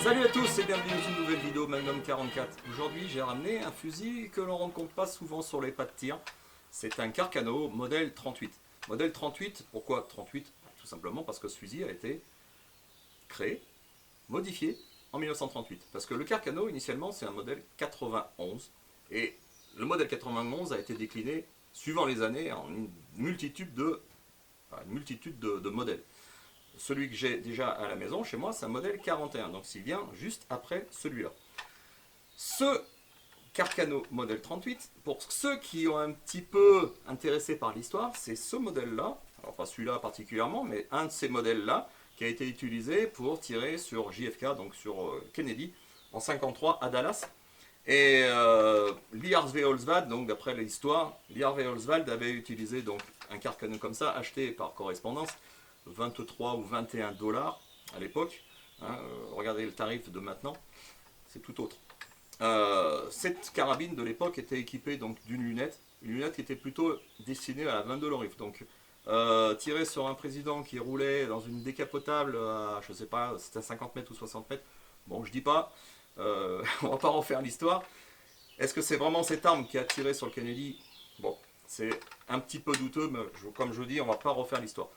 Salut à tous et bienvenue dans une nouvelle vidéo Magnum 44. Aujourd'hui j'ai ramené un fusil que l'on ne rencontre pas souvent sur les pas de tir. C'est un Carcano modèle 38. Modèle 38, pourquoi 38? Tout simplement parce que ce fusil a été créé, modifié en 1938. Parce que le Carcano initialement c'est un modèle 91 et le modèle 91 a été décliné suivant les années en une multitude de modèles. Celui que j'ai déjà à la maison chez moi, c'est un modèle 41, donc il vient juste après celui-là. Ce Carcano modèle 38, pour ceux qui ont un petit peu intéressé par l'histoire, c'est ce modèle-là, alors pas celui-là particulièrement, mais un de ces modèles-là qui a été utilisé pour tirer sur JFK, donc sur Kennedy, en 53 à Dallas. Et Lee Harvey Oswald, donc d'après l'histoire, Lee Harvey Oswald avait utilisé donc un Carcano comme ça, acheté par correspondance, 23 ou 21 dollars à l'époque. Regardez le tarif de maintenant, c'est tout autre. Cette carabine de l'époque était équipée donc d'une lunette, une lunette qui était plutôt destinée à la 22 Lorif. Donc tirer sur un président qui roulait dans une décapotable à, je sais pas, c'était à 50 mètres ou 60 mètres, bon je dis pas, on va pas refaire l'histoire. Est-ce que c'est vraiment cette arme qui a tiré sur le Kennedy? Bon, c'est un petit peu douteux, mais comme je vous dis, on va pas refaire l'histoire.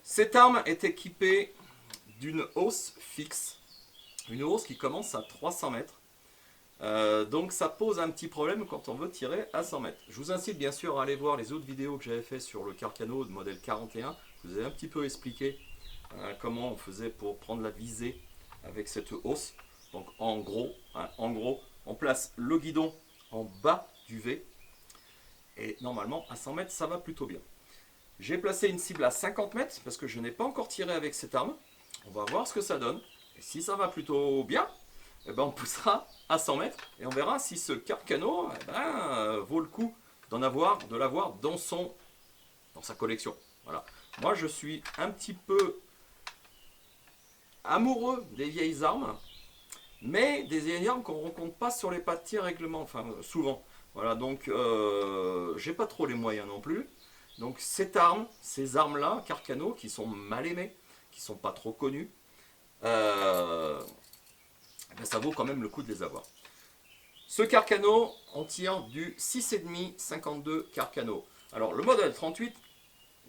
Cette arme est équipée d'une hausse fixe, une hausse qui commence à 300 mètres. Donc ça pose un petit problème quand on veut tirer à 100 mètres. Je vous incite bien sûr à aller voir les autres vidéos que j'avais fait sur le Carcano de modèle 41. Je vous ai un petit peu expliqué comment on faisait pour prendre la visée avec cette hausse. Donc en gros, on place le guidon en bas du V. Et normalement à 100 mètres ça va plutôt bien. J'ai placé une cible à 50 mètres parce que je n'ai pas encore tiré avec cette arme. On va voir ce que ça donne. Et si ça va plutôt bien, eh ben on poussera à 100 mètres et on verra si ce Carcano vaut le coup de l'avoir dans sa collection. Voilà. Moi je suis un petit peu amoureux des vieilles armes, mais des vieilles armes qu'on ne rencontre pas sur les pas de tir règlement, enfin souvent. Voilà, donc j'ai pas trop les moyens non plus. Donc cette arme, ces armes-là, Carcano, qui sont mal aimées, qui ne sont pas trop connues, ça vaut quand même le coup de les avoir. Ce Carcano, on tire du 6,5 52 Carcano. Alors le modèle 38,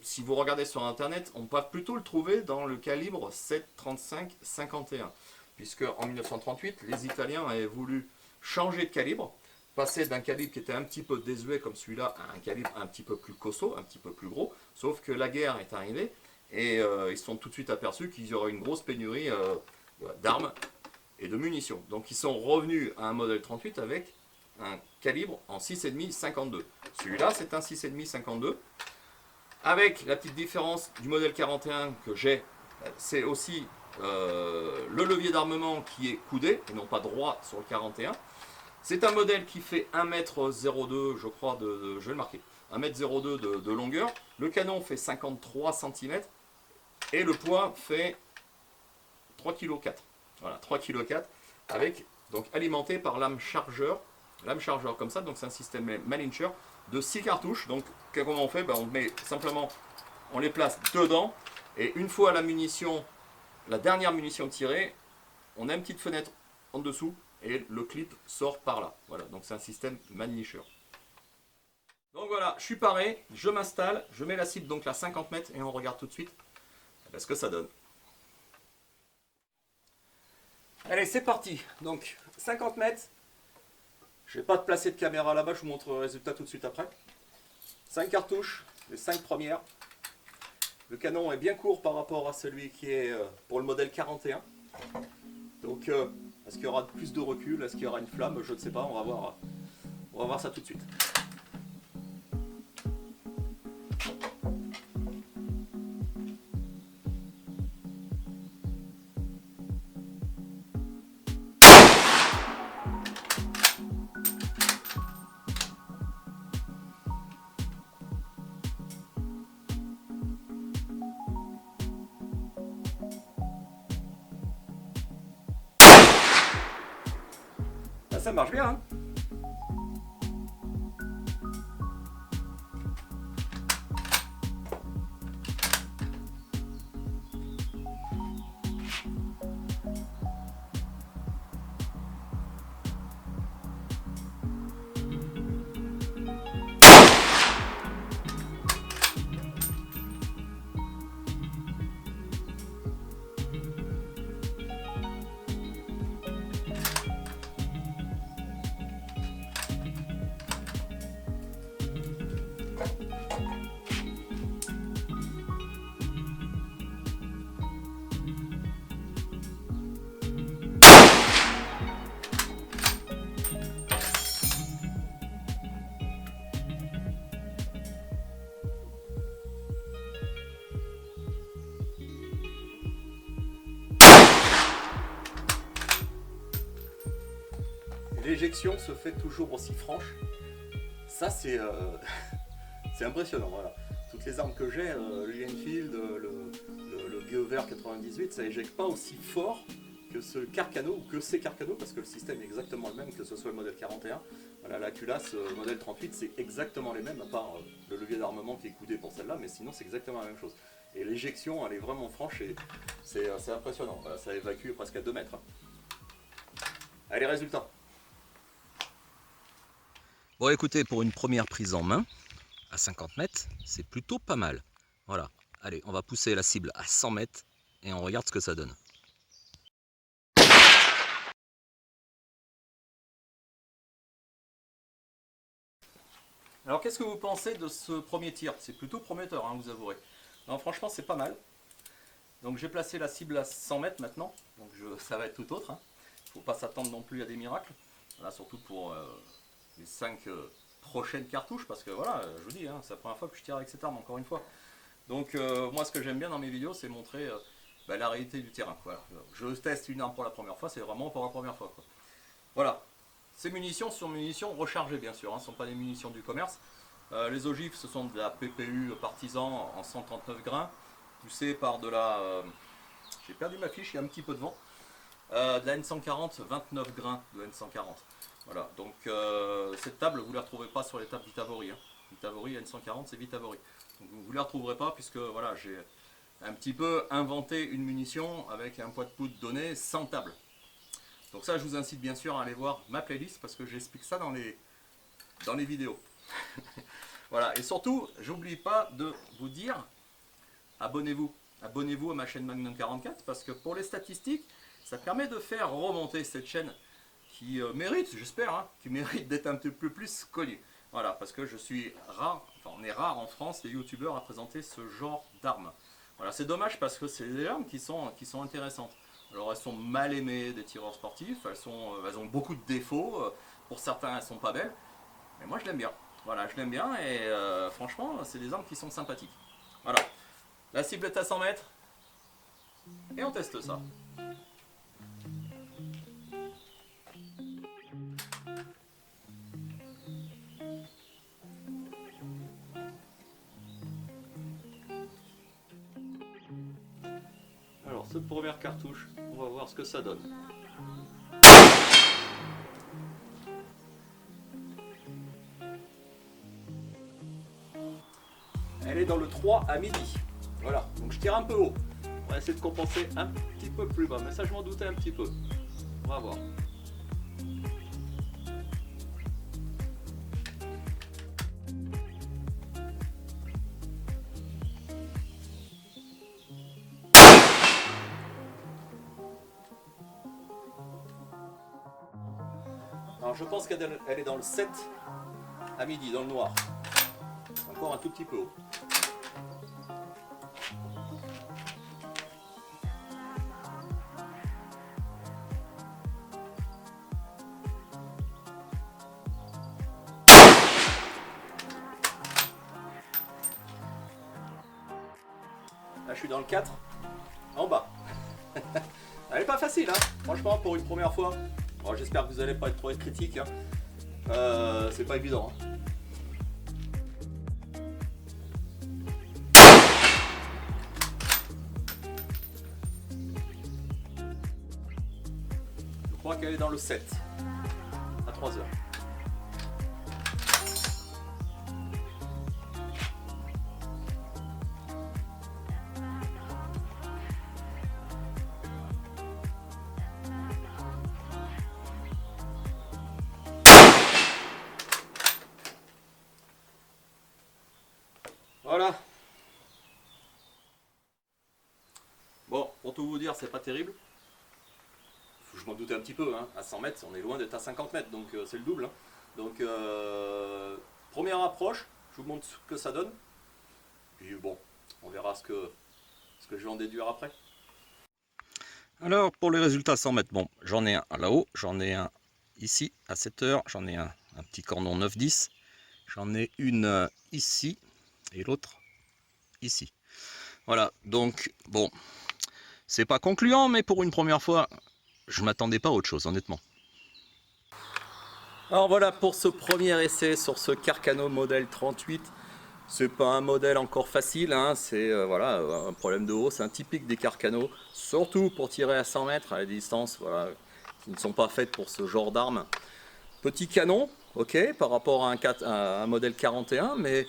si vous regardez sur internet, on peut plutôt le trouver dans le calibre 7,35 51. Puisque en 1938, les Italiens avaient voulu changer de calibre, passer d'un calibre qui était un petit peu désuet comme celui-là à un calibre un petit peu plus costaud, un petit peu plus gros, sauf que la guerre est arrivée et ils se sont tout de suite aperçus qu'il y aurait une grosse pénurie d'armes et de munitions. Donc ils sont revenus à un modèle 38 avec un calibre en 6,5 52. Celui-là c'est un 6,5 52. Avec la petite différence du modèle 41 que j'ai, c'est aussi le levier d'armement qui est coudé et non pas droit sur le 41. C'est un modèle qui fait 1,02 m, je crois, je vais le marquer, 1,02 m de longueur. Le canon fait 53 cm et le poids fait 3,4 kg. Voilà, 3,4 kg avec, donc alimenté par lame chargeur comme ça, donc c'est un système Malincher de 6 cartouches. Donc comment on fait? On met simplement, on les place dedans et une fois la munition, la dernière munition tirée, on a une petite fenêtre en dessous et le clip sort par là. Voilà, donc c'est un système Malincher. Donc voilà, je suis paré, je m'installe, je mets la cible donc à 50 mètres et on regarde tout de suite ce que ça donne. Allez, c'est parti. Donc 50 mètres. Je ne vais pas te placer de caméra là-bas, je vous montre le résultat tout de suite après. 5 cartouches, les 5 premières. Le canon est bien court par rapport à celui qui est pour le modèle 41. Donc est-ce qu'il y aura plus de recul? Est-ce qu'il y aura une flamme? Je ne sais pas, on va voir ça tout de suite. Ça marche bien, hein. l'éjection se fait toujours aussi franche. Ça c'est c'est impressionnant, voilà. Toutes les armes que j'ai, le Enfield, le Gewehr 98, ça éjecte pas aussi fort que ce Carcano ou que ces Carcano, parce que le système est exactement le même, que ce soit le modèle 41. Voilà, la culasse, modèle 38, c'est exactement les mêmes, à part le levier d'armement qui est coudé pour celle-là, mais sinon c'est exactement la même chose. Et l'éjection, elle est vraiment franche et c'est impressionnant. Voilà, ça évacue presque à 2 mètres. Allez, résultat. Bon écoutez, pour une première prise en main, à 50 mètres, c'est plutôt pas mal. Voilà, allez, on va pousser la cible à 100 mètres et on regarde ce que ça donne. Alors qu'est-ce que vous pensez de ce premier tir? C'est plutôt prometteur, hein, vous avouerez. Non, franchement, c'est pas mal. Donc j'ai placé la cible à 100 mètres maintenant, donc ça va être tout autre. Il ne faut pas s'attendre non plus à des miracles. Voilà, surtout pour les 5 prochaines cartouches, parce que voilà, je vous dis, hein, c'est la première fois que je tire avec cette arme, encore une fois. Donc moi ce que j'aime bien dans mes vidéos, c'est montrer la réalité du terrain. Voilà. Je teste une arme pour la première fois, c'est vraiment pour la première fois, quoi. Voilà, ces munitions sont munitions rechargées bien sûr, hein, ce ne sont pas des munitions du commerce. Les ogives, ce sont de la PPU partisan en 139 grains, poussée par de la... j'ai perdu ma fiche, il y a un petit peu de vent. De la N140, 29 grains de N140. Voilà, donc cette table, vous ne la retrouverez pas sur les tables Vitavori. Hein. Vitavori, N140, c'est Vitavori. Donc vous ne la retrouverez pas puisque voilà, j'ai un petit peu inventé une munition avec un poids de poudre donné sans table. Donc ça, je vous incite bien sûr à aller voir ma playlist parce que j'explique ça dans les vidéos. Voilà, et surtout, j'oublie pas de vous dire, abonnez-vous. Abonnez-vous à ma chaîne Magnum 44 parce que pour les statistiques, ça permet de faire remonter cette chaîne qui mérite, j'espère, hein, qui mérite d'être un petit peu plus connue. Voilà, parce que je suis rare, enfin on est rare en France, les youtubeurs à présenter ce genre d'armes. Voilà, c'est dommage parce que c'est des armes qui sont intéressantes. Alors elles sont mal aimées des tireurs sportifs, elles ont beaucoup de défauts, pour certains elles sont pas belles, mais moi je l'aime bien. Voilà, je l'aime bien et franchement c'est des armes qui sont sympathiques. Voilà, la cible est à 100 mètres et on teste ça. Alors cette première cartouche, on va voir ce que ça donne. Elle est dans le 3 à midi. Voilà, donc je tire un peu haut. On va essayer de compenser un petit peu plus bas, mais ça je m'en doutais un petit peu. On va voir. Alors je pense qu'elle est dans le 7 à midi, dans le noir. Encore un tout petit peu haut. Là je suis dans le 4, en bas. Elle est pas facile, hein. Franchement, pour une première fois. Bon, j'espère que vous n'allez pas être trop critique. Hein. C'est pas évident. Hein. Je crois qu'elle est dans le 7, à 3 heures. Voilà. Bon, pour tout vous dire, c'est pas terrible. Je m'en doutais un petit peu, hein. À 100 mètres, on est loin d'être à 50 mètres, donc c'est le double. Hein. Donc, première approche, je vous montre ce que ça donne. Puis bon, on verra ce que je vais en déduire après. Alors pour les résultats 100 mètres, bon, j'en ai un là-haut, j'en ai un ici à 7 heures, j'en ai un petit cordon 9-10, j'en ai une ici et l'autre ici. Voilà, donc bon, c'est pas concluant, mais pour une première fois, je m'attendais pas à autre chose, honnêtement. Alors voilà pour ce premier essai sur ce Carcano modèle 38. C'est pas un modèle encore facile, hein, c'est voilà, un problème de haut, c'est un typique des Carcano, surtout pour tirer à 100 mètres à la distance, voilà, qui ne sont pas faites pour ce genre d'armes. Petit canon, ok, par rapport à un modèle 41, mais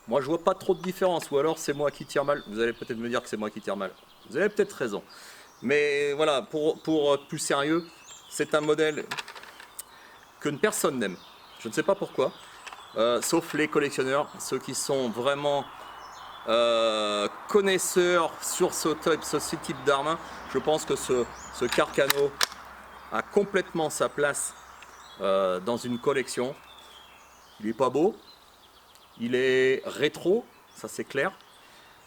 moi je vois pas trop de différence, ou alors c'est moi qui tire mal. Vous allez peut-être me dire que c'est moi qui tire mal. Vous avez peut-être raison. Mais voilà, pour être plus sérieux, c'est un modèle que personne n'aime. Je ne sais pas pourquoi, sauf les collectionneurs, ceux qui sont vraiment connaisseurs sur ce type d'armes. Je pense que ce Carcano a complètement sa place dans une collection. Il est pas beau, il est rétro, ça c'est clair,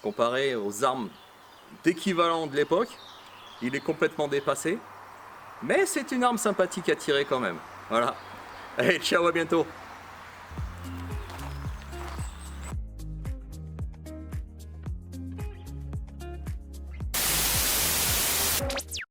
comparé aux armes d'équivalent de l'époque. Il est complètement dépassé, mais c'est une arme sympathique à tirer quand même. Voilà. Allez, ciao, à bientôt.